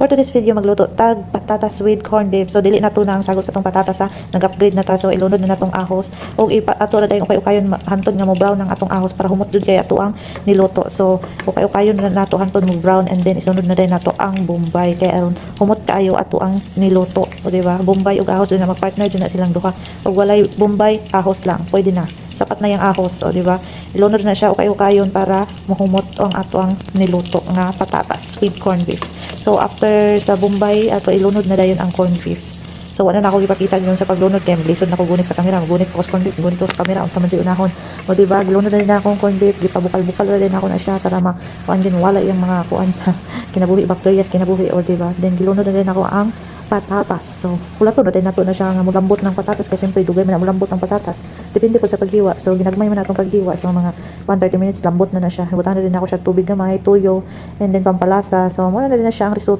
For today's video, magluto tag patatas with corned beef. So dili na to na ang sagot sa tong patatas, ha. Nag-upgrade na ta, so ilunod na natong ahos og ato na dayon ukay-ukayon hantod nga mo brown ng atong ahos para humot jud kay ato ang niluto. So ukay-ukayon na nato hantod mo brown, and then isunod na dayon nato ang bombay kay aron humot kaayo ato ang niluto. O di ba? Bombay ug ahos na magpartner jud na silang duha. Ug walay bombay, ahos lang, pwede na. Sapat na yung ahos, o di ba? Ilunod na siya ukay-ukayon para mahumot ang ato ang niluto nga patatas with corned beef. So after sa bombay, ato ilunod na dayon ang corned beef. So wala na ako ipakita yun sa paglunod kay lisod na ko gunit sa camera, gunit ko sa corned beef, gunit ko sa camera unsa man jud unahon. O di ba? Gilunod na din akong corned beef, gipabukal-bukal na din ako na siya para kuan din wala yung mga kuan sa kinabuhi, bacteria kinabuhi, o di ba? Then gilunod na din ako ang patatas. So, kulato na din nato na siya nga mulambot ng patatas kasi syempre dugay man ang mulambot ng patatas. Depende po sa paghiwa. So, ginagmay man natong paghiwa. So, mga 1-30 minutes lambot na siya. Ibutan na din ako siya tubig na may tuyo and then pampalasa. So, muna na din na siya ang risotto.